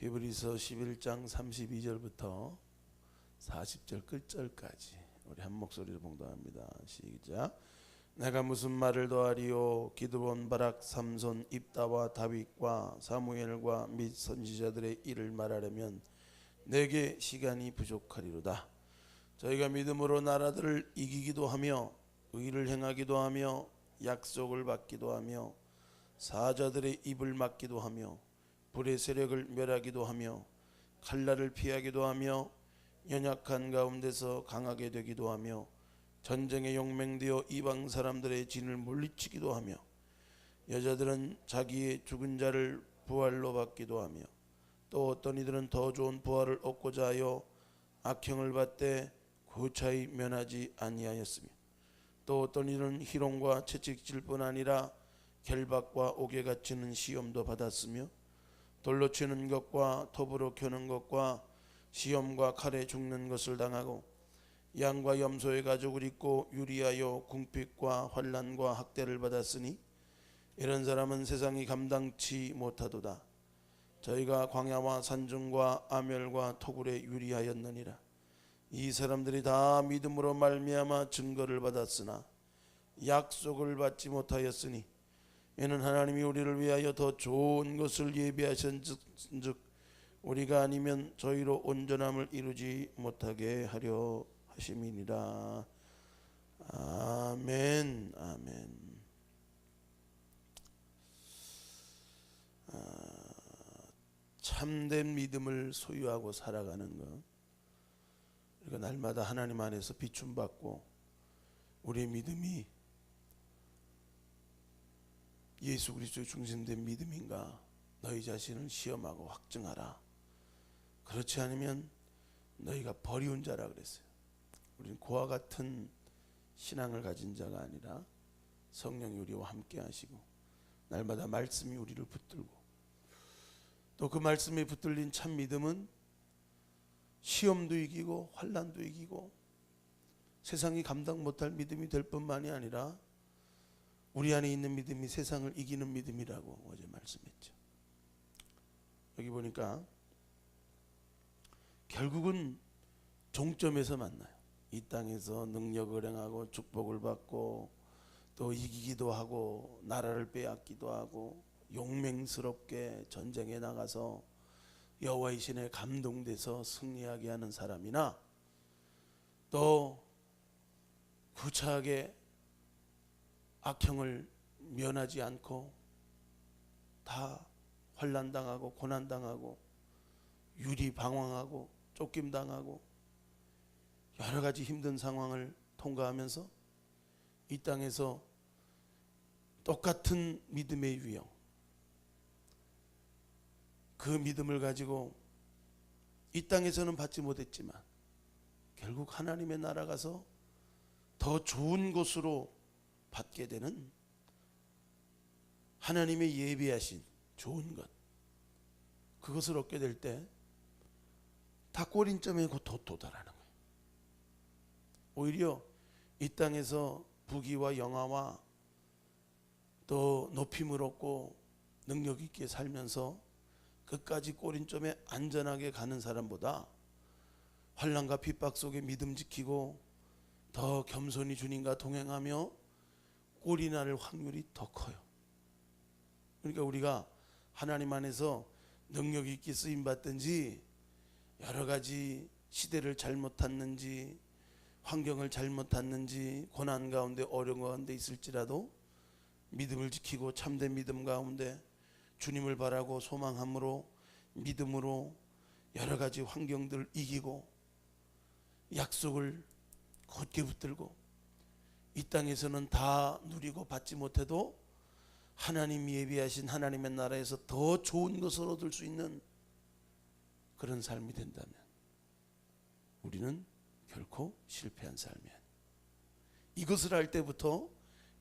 히브리서 11장 32절부터 40절 끝절까지 우리 한 목소리로 봉독합니다. 시작. 내가 무슨 말을 더하리요? 기드론, 바락, 삼손, 입다와 다윗과 사무엘과 및 선지자들의 일을 말하려면 내게 시간이 부족하리로다. 저희가 믿음으로 나라들을 이기기도 하며 의를 행하기도 하며 약속을 받기도 하며 사자들의 입을 막기도 하며 불의 세력을 멸하기도 하며 칼날을 피하기도 하며 연약한 가운데서 강하게 되기도 하며 전쟁에 용맹되어 이방 사람들의 진을 물리치기도 하며 여자들은 자기의 죽은 자를 부활로 받기도 하며 또 어떤 이들은 더 좋은 부활을 얻고자 하여 악형을 받되 고차히 면하지 아니하였으며 또 어떤 이들은 희롱과 채찍질뿐 아니라 결박과 옥에 갇히는 시험도 받았으며 돌로 치는 것과 톱으로 켜는 것과 시험과 칼에 죽는 것을 당하고 양과 염소의 가죽을 입고 유리하여 궁핍과 환난과 학대를 받았으니 이런 사람은 세상이 감당치 못하도다. 저희가 광야와 산중과 아멸과 토굴에 유리하였느니라. 이 사람들이 다 믿음으로 말미암아 증거를 받았으나 약속을 받지 못하였으니 이는 하나님이 우리를 위하여 더 좋은 것을 예비하신즉 우리가 아니면 저희로 온전함을 이루지 못하게 하려 하심이니라. 아멘. 아멘. 참된 믿음을 소유하고 살아가는 것, 우리가 날마다 하나님 안에서 비춤받고 우리의 믿음이 예수 그리스도의 중심된 믿음인가 너희 자신을 시험하고 확증하라. 그렇지 않으면 너희가 버리운 자라 그랬어요. 우리는 그와 같은 신앙을 가진 자가 아니라 성령이 우리와 함께 하시고 날마다 말씀이 우리를 붙들고 또 그 말씀에 붙들린 참 믿음은 시험도 이기고 환난도 이기고 세상이 감당 못할 믿음이 될 뿐만이 아니라 우리 안에 있는 믿음이 세상을 이기는 믿음이라고 어제 말씀했죠. 여기 보니까 결국은 종점에서 만나요. 이 땅에서 능력을 행하고 축복을 받고 또 이기기도 하고 나라를 빼앗기도 하고 용맹스럽게 전쟁에 나가서 여호와의 신에 감동돼서 승리하게 하는 사람이나 또 구차하게 악형을 면하지 않고 다 환난당하고 고난당하고 유리방황하고 쫓김당하고 여러 가지 힘든 상황을 통과하면서 이 땅에서 똑같은 믿음의 유형, 그 믿음을 가지고 이 땅에서는 받지 못했지만 결국 하나님의 나라 가서 더 좋은 곳으로 받게 되는 하나님의 예비하신 좋은 것, 그것을 얻게 될 때 다 꼬린점에 곧 도달하는 거예요. 오히려 이 땅에서 부귀와 영화와 또 높임을 얻고 능력 있게 살면서 끝까지 꼬린점에 안전하게 가는 사람보다 환난과 핍박 속에 믿음 지키고 더 겸손히 주님과 동행하며 꼴이 날 확률이 더 커요. 그러니까 우리가 하나님 안에서 능력 있게 쓰임 받든지 여러 가지 시대를 잘못 탔는지 환경을 잘못 탔는지 고난 가운데 어려운 가운데 있을지라도 믿음을 지키고 참된 믿음 가운데 주님을 바라고 소망함으로 믿음으로 여러 가지 환경들을 이기고 약속을 굳게 붙들고 이 땅에서는 다 누리고 받지 못해도 하나님이 예비하신 하나님의 나라에서 더 좋은 것을 얻을 수 있는 그런 삶이 된다면 우리는 결코 실패한 삶이 아니에요. 이것을 할 때부터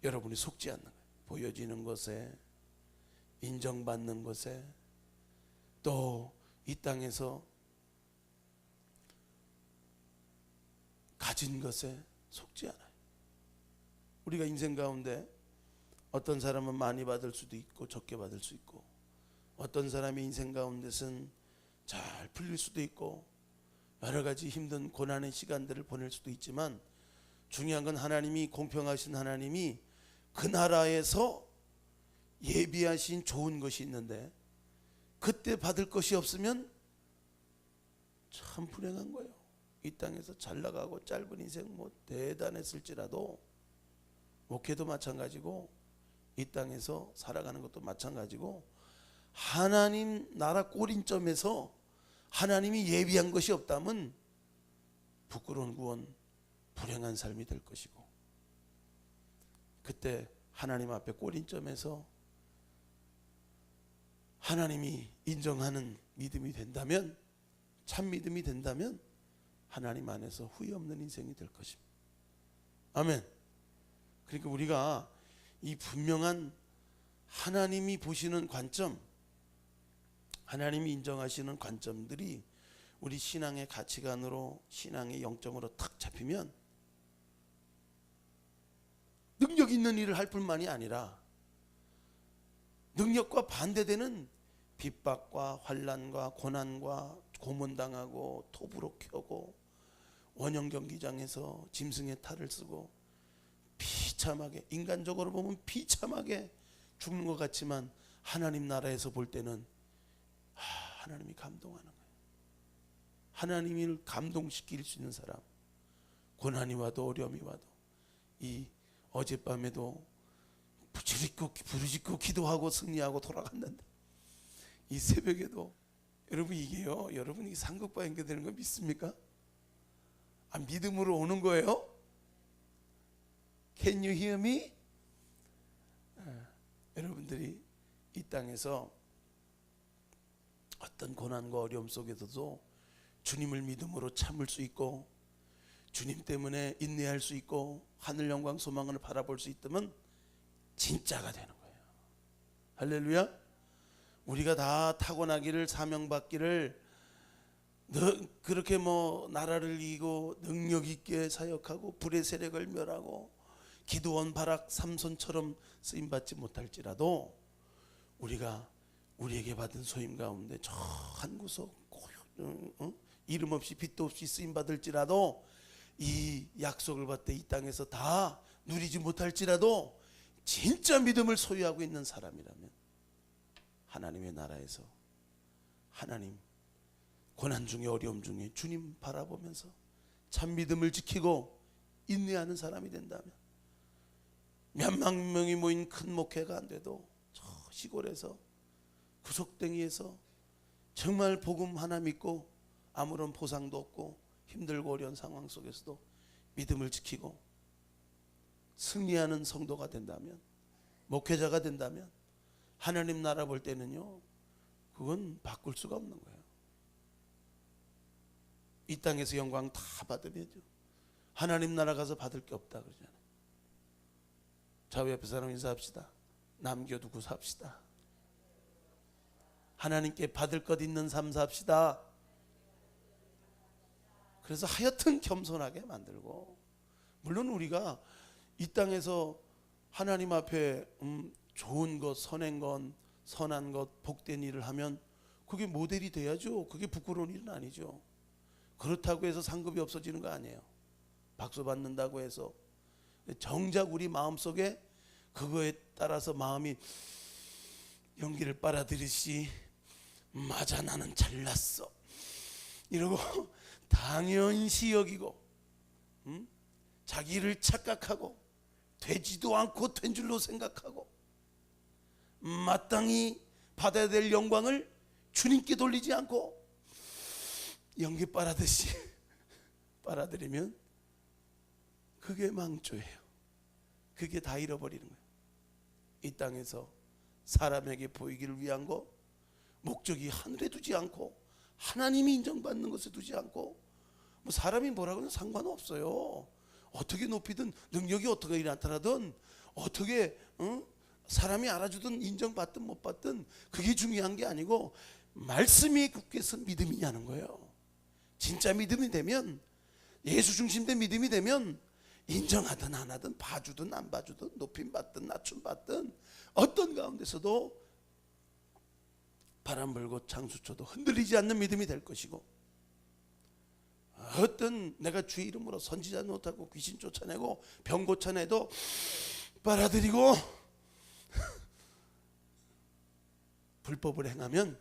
여러분이 속지 않는 거예요. 보여지는 것에, 인정받는 것에, 또 이 땅에서 가진 것에 속지 않아요. 우리가 인생 가운데 어떤 사람은 많이 받을 수도 있고 적게 받을 수 있고 어떤 사람의 인생 가운데서는 잘 풀릴 수도 있고 여러 가지 힘든 고난의 시간들을 보낼 수도 있지만 중요한 건 하나님이 공평하신 하나님이 그 나라에서 예비하신 좋은 것이 있는데 그때 받을 것이 없으면 참 불행한 거예요. 이 땅에서 잘 나가고 짧은 인생 뭐 대단했을지라도 목회도 마찬가지고 이 땅에서 살아가는 것도 마찬가지고 하나님 나라 꼬린점에서 하나님이 예비한 것이 없다면 부끄러운 구원, 불행한 삶이 될 것이고 그때 하나님 앞에 꼬린점에서 하나님이 인정하는 믿음이 된다면 참 믿음이 된다면 하나님 안에서 후회 없는 인생이 될 것입니다. 아멘. 그러니까 우리가 이 분명한 하나님이 보시는 관점, 하나님이 인정하시는 관점들이 우리 신앙의 가치관으로 신앙의 영점으로 탁 잡히면 능력 있는 일을 할 뿐만이 아니라 능력과 반대되는 핍박과 환난과 고난과 고문당하고 톱으로 켜고 원형 경기장에서 짐승의 탈을 쓰고 비참하게 인간적으로 보면 비참하게 죽는 것 같지만 하나님 나라에서 볼 때는 하나님이 감동하는 거예요. 하나님을 감동시킬 수 있는 사람, 고난이 와도 어려움이 와도 이 어젯밤에도 부르짖고 기도하고 승리하고 돌아갔는데 이 새벽에도 여러분 이게요, 여러분이 상급과 연결되는 거 믿습니까? 믿음으로 오는 거예요? Can you hear me? 여러분들이 이 땅에서 어떤 고난과 어려움 속에서도 주님을 믿음으로 참을 수 있고 주님 때문에 인내할 수 있고 하늘 영광 소망을 바라볼 수 있다면 진짜가 되는 거예요. 할렐루야. 우리가 다 타고나기를 사명받기를 그렇게 뭐 나라를 이기고 능력 있게 사역하고 불의 세력을 멸하고 기드온 바락 삼손처럼 쓰임받지 못할지라도 우리가 우리에게 받은 소임 가운데 저 한 구석 이름 없이 빛도 없이 쓰임받을지라도 이 약속을 받되 이 땅에서 다 누리지 못할지라도 진짜 믿음을 소유하고 있는 사람이라면 하나님의 나라에서 하나님 고난 중에 어려움 중에 주님 바라보면서 참 믿음을 지키고 인내하는 사람이 된다면 몇만 명이 모인 큰 목회가 안 돼도 저 시골에서 구석탱이에서 정말 복음 하나 믿고 아무런 보상도 없고 힘들고 어려운 상황 속에서도 믿음을 지키고 승리하는 성도가 된다면 목회자가 된다면 하나님 나라 볼 때는요 그건 바꿀 수가 없는 거예요. 이 땅에서 영광 다 받으면요 하나님 나라 가서 받을 게 없다 그러잖아요. 좌우 옆에 사람 인사합시다. 남겨두고 삽시다. 하나님께 받을 것 있는 삶 삽시다. 그래서 하여튼 겸손하게 만들고 물론 우리가 이 땅에서 하나님 앞에 좋은 것, 선한 것, 선한 것, 복된 일을 하면 그게 모델이 돼야죠. 그게 부끄러운 일은 아니죠. 그렇다고 해서 상급이 없어지는 거 아니에요. 박수 받는다고 해서. 정작 우리 마음속에 그거에 따라서 마음이 연기를 빨아들이시 맞아 나는 잘났어 이러고 당연시 여기고 자기를 착각하고 되지도 않고 된 줄로 생각하고 마땅히 받아야 될 영광을 주님께 돌리지 않고 연기 빨아듯이 빨아들이면 그게 망조예요. 그게 다 잃어버리는 거예요. 이 땅에서 사람에게 보이기를 위한 거 목적이 하늘에 두지 않고 하나님이 인정받는 것에 두지 않고 뭐 사람이 뭐라고는 상관없어요. 어떻게 높이든 능력이 어떻게 나타나든 어떻게 사람이 알아주든 인정받든 못 받든 그게 중요한 게 아니고 말씀이 굳게 선 믿음이냐는 거예요. 진짜 믿음이 되면 예수 중심된 믿음이 되면 인정하든 안 하든 봐주든 안 봐주든 높임 받든 낮춤 받든 어떤 가운데서도 바람 불고 장수 쳐도 흔들리지 않는 믿음이 될 것이고, 어떤 내가 주의 이름으로 선지자 노릇하고 귀신 쫓아내고 병 고쳐내도 빨아들이고 불법을 행하면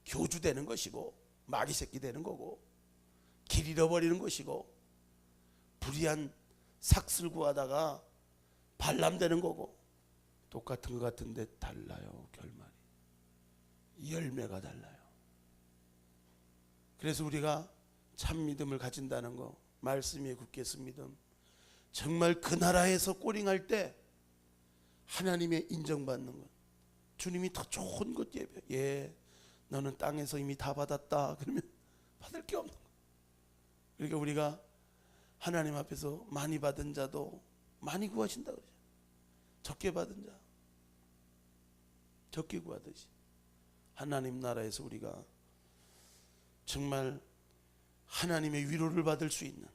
교주되는 것이고 마귀 새끼 되는 거고 길 잃어버리는 것이고 불의한 삭슬 구하다가 발람되는 거고, 똑같은 것 같은데 달라요. 결말이 열매가 달라요. 그래서 우리가 참 믿음을 가진다는 거, 말씀 위에 굳게 쓴 믿음, 정말 그 나라에서 꼬링할 때 하나님의 인정받는 것, 주님이 더 좋은 것 예배, 예, 너는 땅에서 이미 다 받았다 그러면 받을 게 없는 거. 그러니까 우리가 하나님 앞에서 많이 받은 자도 많이 구하신다 그러죠. 적게 받은 자 적게 구하듯이 하나님 나라에서 우리가 정말 하나님의 위로를 받을 수 있는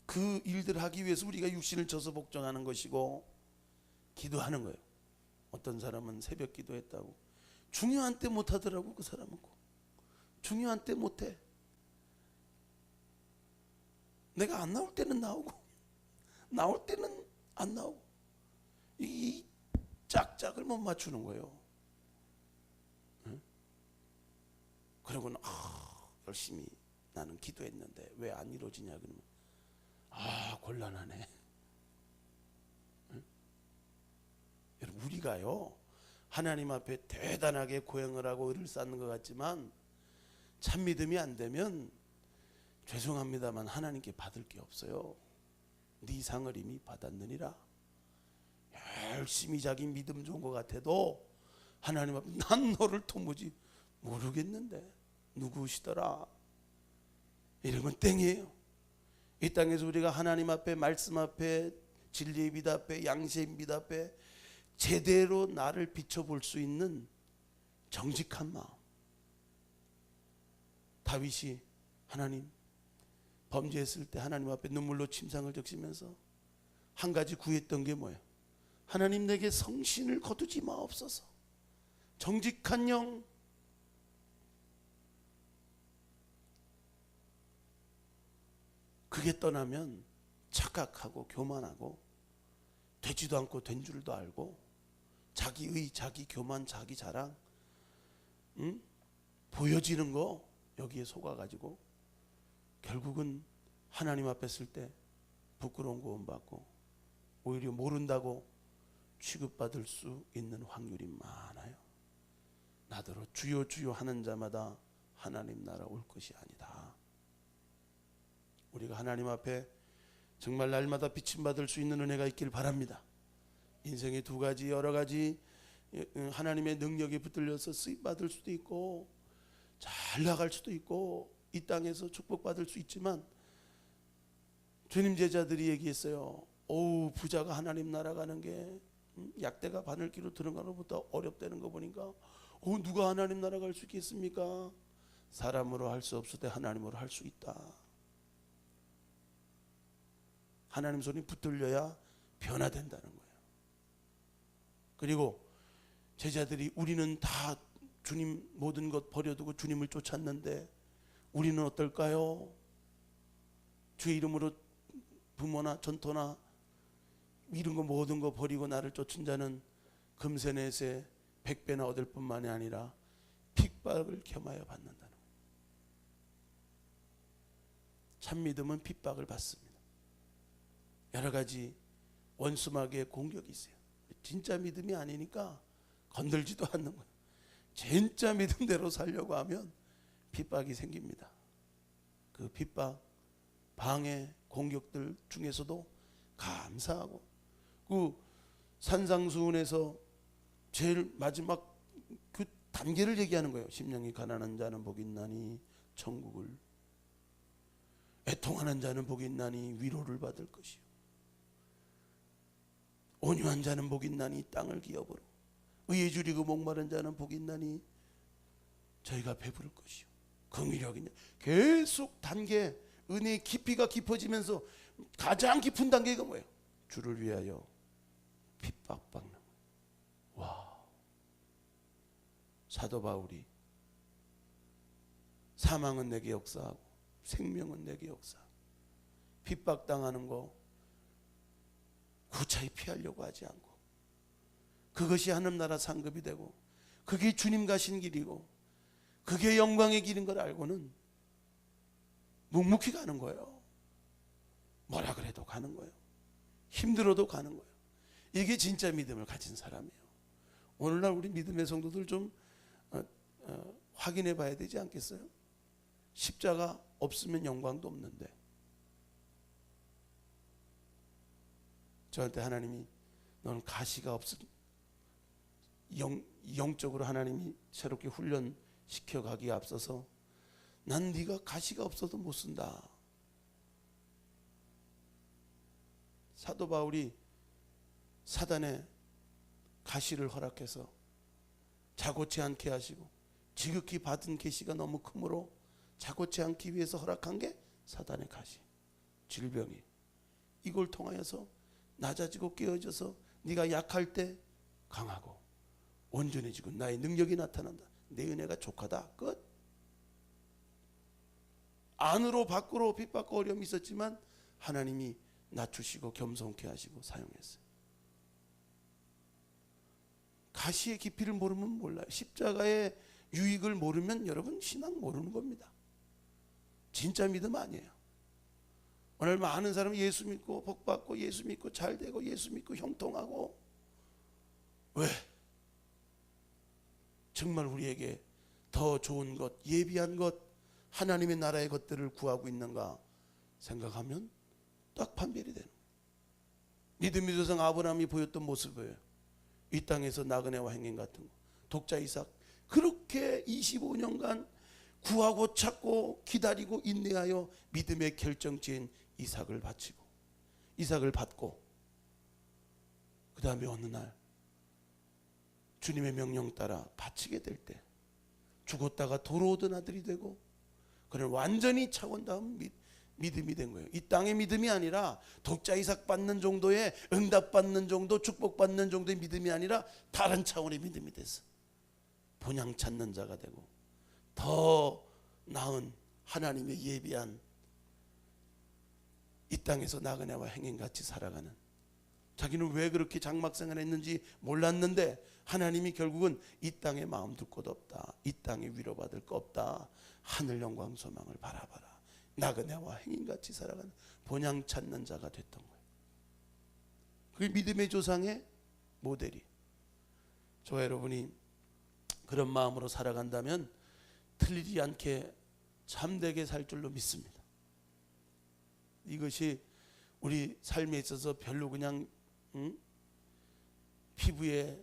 그 일들을 하기 위해서 우리가 육신을 져서 복종하는 것이고 기도하는 거예요. 어떤 사람은 새벽 기도했다고 중요한 때 못하더라고. 그 사람은 중요한 때 못해. 내가 안 나올 때는 나오고 나올 때는 안 나오고, 이 짝짝을 못 맞추는 거예요. 응? 그러고는 열심히 나는 기도했는데 왜 안 이루어지냐 그러면 곤란하네. 응? 여러분, 우리가요 하나님 앞에 대단하게 고행을 하고 의를 쌓는 것 같지만 참 믿음이 안 되면 죄송합니다만 하나님께 받을 게 없어요. 네 상을 이미 받았느니라. 열심히 자기 믿음 좋은 것 같아도 하나님 앞에 난 너를 도무지 모르겠는데 누구시더라 이러면 땡이에요. 이 땅에서 우리가 하나님 앞에, 말씀 앞에, 진리의 빛 앞에, 양심의 빛 앞에 제대로 나를 비춰볼 수 있는 정직한 마음. 다윗이 하나님 범죄했을 때 하나님 앞에 눈물로 침상을 적시면서 한 가지 구했던 게 뭐예요? 하나님 내게 성신을 거두지 마옵소서. 정직한 영, 그게 떠나면 착각하고 교만하고 되지도 않고 된 줄도 알고 자기의, 자기 교만, 자기 자랑, 보여지는 거 여기에 속아가지고 결국은 하나님 앞에 쓸 때 부끄러운 구원받고 오히려 모른다고 취급받을 수 있는 확률이 많아요. 나더러 주여 주여 하는 자마다 하나님 나라 올 것이 아니다. 우리가 하나님 앞에 정말 날마다 비침받을 수 있는 은혜가 있길 바랍니다. 인생의 두 가지, 여러 가지 하나님의 능력에 붙들려서 쓰임받을 수도 있고 잘 나갈 수도 있고 이 땅에서 축복받을 수 있지만, 주님 제자들이 얘기했어요. 부자가 하나님 나라 가는 게 약대가 바늘기로 들어가는 것보다 어렵다는 거 보니까 누가 하나님 나라 갈 수 있겠습니까? 사람으로 할 수 없을 때 하나님으로 할 수 있다. 하나님 손이 붙들려야 변화된다는 거예요. 그리고 제자들이 우리는 다 주님 모든 것 버려두고 주님을 쫓았는데 우리는 어떨까요? 주의 이름으로 부모나 전토나 이런 거 모든 거 버리고 나를 쫓은 자는 금세넷에 100배나 얻을 뿐만이 아니라 핍박을 겸하여 받는다는 거예요. 참 믿음은 핍박을 받습니다. 여러 가지 원수마귀의 공격이 있어요. 진짜 믿음이 아니니까 건들지도 않는 거예요. 진짜 믿음대로 살려고 하면 핍박이 생깁니다. 그 핍박, 방해, 공격들 중에서도 감사하고, 그 산상수훈에서 제일 마지막 그 단계를 얘기하는 거예요. 심령이 가난한 자는 복이 있나니 천국을, 애통하는 자는 복이 있나니 위로를 받을 것이요, 온유한 자는 복이 있나니 땅을 기업으로, 의에 줄이고 목마른 자는 복이 있나니 저희가 배부를 것이요, 긍휼하겠냐. 계속 단계, 은혜의 깊이가 깊어지면서 가장 깊은 단계가 뭐예요? 주를 위하여 핍박받는 거예요. 와, 사도 바울이 사망은 내게 역사하고 생명은 내게 역사하고 핍박당하는 거 구차히 피하려고 하지 않고 그것이 하늘나라 상급이 되고 그게 주님 가신 길이고 그게 영광의 길인 걸 알고는 묵묵히 가는 거예요. 뭐라 그래도 가는 거예요. 힘들어도 가는 거예요. 이게 진짜 믿음을 가진 사람이에요. 오늘날 우리 믿음의 성도들 좀 확인해 봐야 되지 않겠어요? 십자가 없으면 영광도 없는데 저한테 하나님이 너는 가시가 없음 영적으로 하나님이 새롭게 훈련시켜 가기에 앞서서 난 네가 가시가 없어도 못 쓴다. 사도 바울이 사단의 가시를 허락해서 자고치 않게 하시고 지극히 받은 계시가 너무 크므로 자고치 않기 위해서 허락한 게 사단의 가시, 질병이. 이걸 통하여서 낮아지고 깨어져서 네가 약할 때 강하고 온전해지고 나의 능력이 나타난다. 내 은혜가 족하다. 끝. 안으로 밖으로 핍박과 어려움이 있었지만 하나님이 낮추시고 겸손케 하시고 사용했어요. 가시의 깊이를 모르면 몰라요. 십자가의 유익을 모르면 여러분 신앙 모르는 겁니다. 진짜 믿음 아니에요. 오늘 많은 사람이 예수 믿고 복받고 예수 믿고 잘되고 예수 믿고 형통하고 왜? 정말 우리에게 더 좋은 것, 예비한 것, 하나님의 나라의 것들을 구하고 있는가 생각하면 딱 판별이 되는 거예요. 믿음의 조상 아브라함이 보였던 모습이에요. 이 땅에서 나그네와 행인 같은 거. 독자 이삭 그렇게 25년간 구하고 찾고 기다리고 인내하여 믿음의 결정지인 이삭을 바치고 이삭을 받고 그 다음에 어느 날 주님의 명령 따라 바치게 될 때 죽었다가 돌아오던 아들이 되고 그는 완전히 차원 다음 믿음이 된 거예요. 이 땅의 믿음이 아니라 독자 이삭 받는 정도의 응답 받는 정도 축복 받는 정도의 믿음이 아니라 다른 차원의 믿음이 됐어. 본향 찾는 자가 되고 더 나은 하나님의 예비한 이 땅에서 나그네와 행인같이 살아가는 자기는 왜 그렇게 장막생활을 했는지 몰랐는데 하나님이 결국은 이 땅에 마음 둘 곳 없다. 이 땅에 위로받을 거 없다. 하늘 영광 소망을 바라봐라. 나그네와 행인같이 살아가는 본향 찾는 자가 됐던 거예요. 그 믿음의 조상의 모델이. 저와 여러분이 그런 마음으로 살아간다면 틀리지 않게 참되게 살 줄로 믿습니다. 이것이 우리 삶에 있어서 별로 그냥 피부에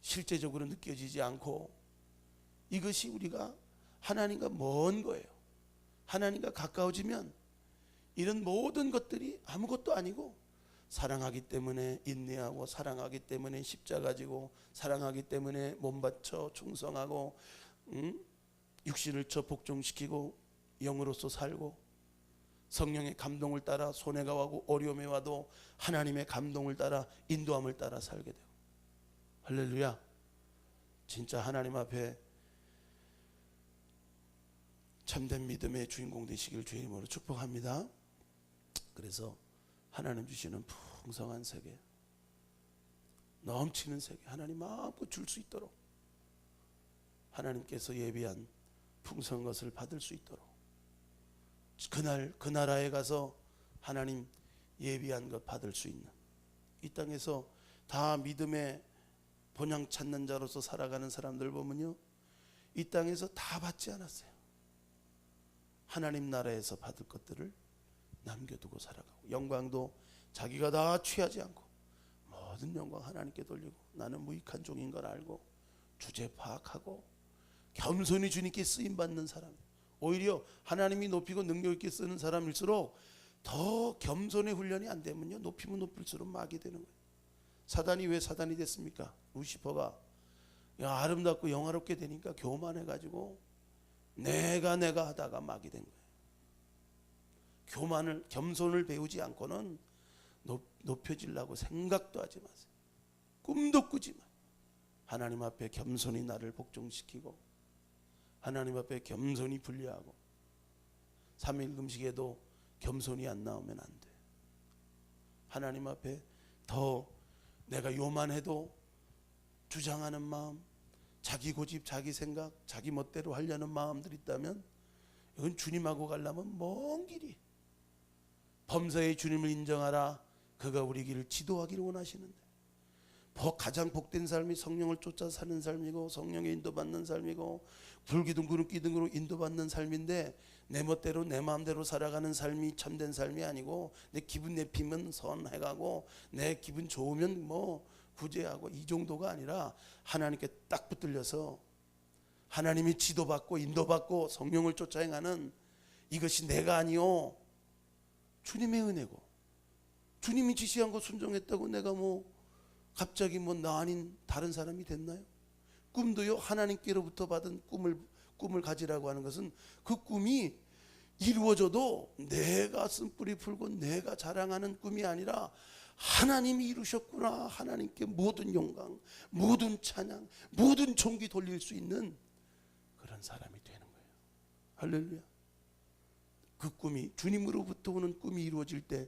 실제적으로 느껴지지 않고 이것이 우리가 하나님과 먼 거예요. 하나님과 가까워지면 이런 모든 것들이 아무것도 아니고 사랑하기 때문에 인내하고 사랑하기 때문에 십자가 지고 사랑하기 때문에 몸 바쳐 충성하고 육신을 쳐 복종시키고 영으로서 살고 성령의 감동을 따라 손해가 와고 어려움이 와도 하나님의 감동을 따라 인도함을 따라 살게 되고 할렐루야. 진짜 하나님 앞에 참된 믿음의 주인공 되시길 주의 이름으로 축복합니다. 그래서 하나님 주시는 풍성한 세계, 넘치는 세계 하나님 마음껏 줄 수 있도록 하나님께서 예비한 풍성한 것을 받을 수 있도록 그날 그 나라에 가서 하나님 예비한 것 받을 수 있는 이 땅에서 다 믿음의 본향 찾는 자로서 살아가는 사람들 보면요 이 땅에서 다 받지 않았어요. 하나님 나라에서 받을 것들을 남겨두고 살아가고 영광도 자기가 다 취하지 않고 모든 영광 하나님께 돌리고 나는 무익한 종인 걸 알고 주제 파악하고 겸손히 주님께 쓰임받는 사람, 오히려 하나님이 높이고 능력 있게 쓰는 사람일수록 더 겸손의 훈련이 안 되면요 높이면 높일수록 막이 되는 거예요. 사단이 왜 사단이 됐습니까? 루시퍼가 아름답고 영화롭게 되니까 교만해가지고 내가 하다가 막이 된 거예요. 겸손을 배우지 않고는 높여지려고 생각도 하지 마세요. 꿈도 꾸지 마. 하나님 앞에 겸손히 나를 복종시키고 하나님 앞에 겸손히 분리하고 3일 금식에도 겸손히 안 나오면 안 돼. 하나님 앞에 더 내가 요만해도 주장하는 마음, 자기 고집, 자기 생각, 자기 멋대로 하려는 마음들이 있다면 이건 주님하고 가려면 먼 길이. 범사의 주님을 인정하라. 그가 우리 길을 지도하기를 원하시는데 가장 복된 삶이 성령을 쫓아 사는 삶이고 성령에 인도받는 삶이고 불기둥그룹 기둥으로 인도받는 삶인데 내 멋대로 내 마음대로 살아가는 삶이 참된 삶이 아니고 내 기분 내피면 선해가고 내 기분 좋으면 뭐 구제하고 이 정도가 아니라 하나님께 딱 붙들려서 하나님이 지도받고 인도받고 성령을 쫓아 행하는 이것이 내가 아니요 주님의 은혜고 주님이 지시한 거 순종했다고 내가 뭐 갑자기 뭐 나 아닌 다른 사람이 됐나요? 꿈도요 하나님께로부터 받은 꿈을 가지라고 하는 것은 그 꿈이 이루어져도 내가 쓴뿌리 풀고 내가 자랑하는 꿈이 아니라 하나님이 이루셨구나. 하나님께 모든 영광, 모든 찬양, 모든 존귀 돌릴 수 있는 그런 사람이 되는 거예요. 할렐루야. 그 꿈이 주님으로부터 오는 꿈이 이루어질 때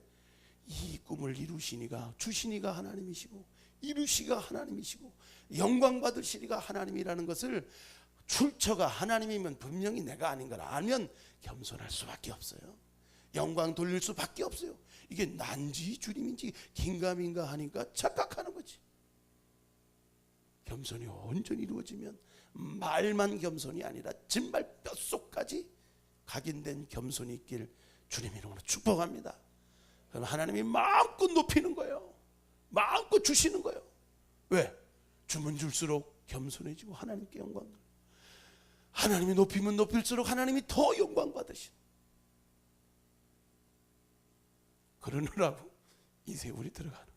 이 꿈을 이루시니가 주시니가 하나님이시고 이루시가 하나님이시고 영광 받으시니가 하나님이라는 것을 출처가 하나님이면 분명히 내가 아닌 걸 알면 겸손할 수밖에 없어요. 영광 돌릴 수밖에 없어요. 이게 난지 주님인지 긴가민가 하니까 착각하는 거지. 겸손이 온전히 이루어지면 말만 겸손이 아니라 진발 뼛속까지 각인된 겸손이 있길 주님 이름으로 축복합니다. 그럼 하나님이 마음껏 높이는 거예요. 마음껏 주시는 거예요. 왜? 주면 줄수록 겸손해지고 하나님께 영광. 하나님이 높이면 높일수록 하나님이 더 영광 받으신. 그러느라고 이 세월이 들어가는.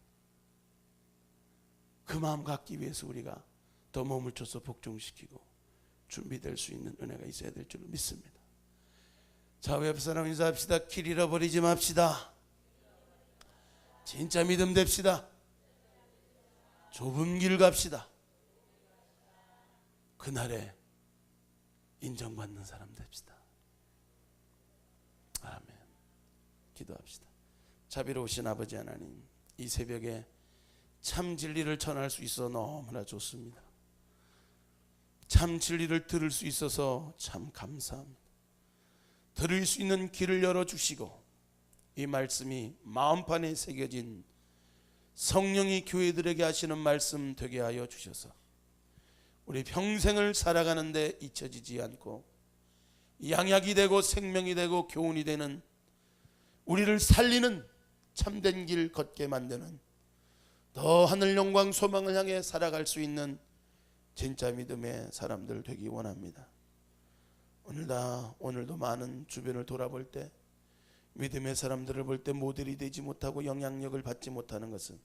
그 마음 갖기 위해서 우리가 더 몸을 쳐서 복종시키고 준비될 수 있는 은혜가 있어야 될 줄로 믿습니다. 자, 우리 옆 사람 인사합시다. 길 잃어버리지 맙시다. 진짜 믿음 됩시다. 좁은 길 갑시다. 그날에 인정받는 사람 됩시다. 아멘. 기도합시다. 자비로우신 아버지 하나님, 이 새벽에 참 진리를 전할 수 있어 너무나 좋습니다. 참 진리를 들을 수 있어서 참 감사합니다. 들을 수 있는 길을 열어주시고 이 말씀이 마음판에 새겨진 성령이 교회들에게 하시는 말씀 되게 하여 주셔서 우리 평생을 살아가는데 잊혀지지 않고 양약이 되고 생명이 되고 교훈이 되는 우리를 살리는 참된 길 걷게 만드는 더 하늘 영광 소망을 향해 살아갈 수 있는 진짜 믿음의 사람들 되기 원합니다. 오늘도 많은 주변을 돌아볼 때 믿음의 사람들을 볼 때 모델이 되지 못하고 영향력을 받지 못하는 것은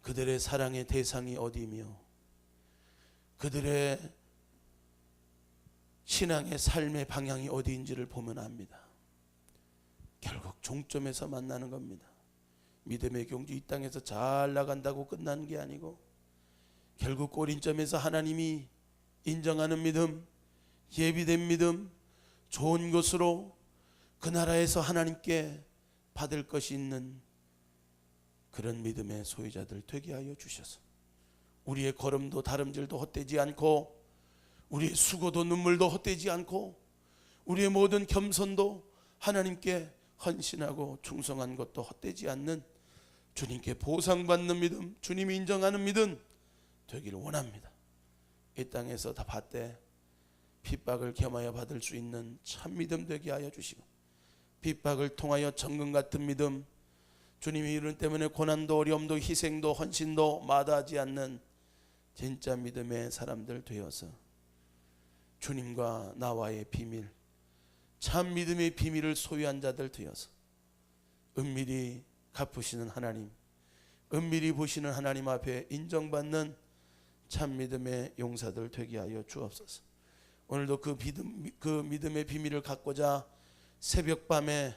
그들의 사랑의 대상이 어디며 그들의 신앙의 삶의 방향이 어디인지를 보면 압니다. 결국 종점에서 만나는 겁니다. 믿음의 경주 이 땅에서 잘 나간다고 끝나는 게 아니고 결국 꼬린점에서 하나님이 인정하는 믿음, 예비된 믿음, 좋은 것으로 그 나라에서 하나님께 받을 것이 있는 그런 믿음의 소유자들 되게 하여 주셔서 우리의 걸음도 다름질도 헛되지 않고 우리의 수고도 눈물도 헛되지 않고 우리의 모든 겸손도 하나님께 헌신하고 충성한 것도 헛되지 않는 주님께 보상받는 믿음, 주님이 인정하는 믿음 되기를 원합니다. 이 땅에서 다 받되 핍박을 겸하여 받을 수 있는 참 믿음 되게 하여 주시고 핍박을 통하여 정금 같은 믿음, 주님의 이름 때문에 고난도 어려움도 희생도 헌신도 마다하지 않는 진짜 믿음의 사람들 되어서 주님과 나와의 비밀, 참 믿음의 비밀을 소유한 자들 되어서 은밀히 갚으시는 하나님, 은밀히 보시는 하나님 앞에 인정받는 참 믿음의 용사들 되게 하여 주옵소서. 오늘도 그 믿음의 비밀을 갖고자 새벽밤에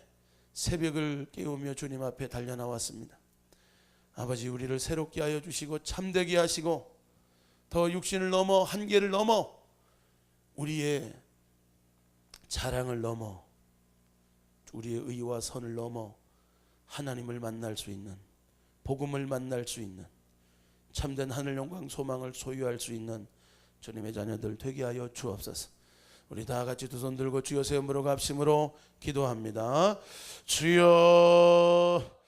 새벽을 깨우며 주님 앞에 달려나왔습니다. 아버지, 우리를 새롭게 하여 주시고 참되게 하시고 더 육신을 넘어 한계를 넘어 우리의 자랑을 넘어 우리의 의와 선을 넘어 하나님을 만날 수 있는 복음을 만날 수 있는 참된 하늘 영광 소망을 소유할 수 있는 주님의 자녀들 되게 하여 주옵소서. 우리 다 같이 두 손 들고 주여 세움으로 갑심으로 기도합니다. 주여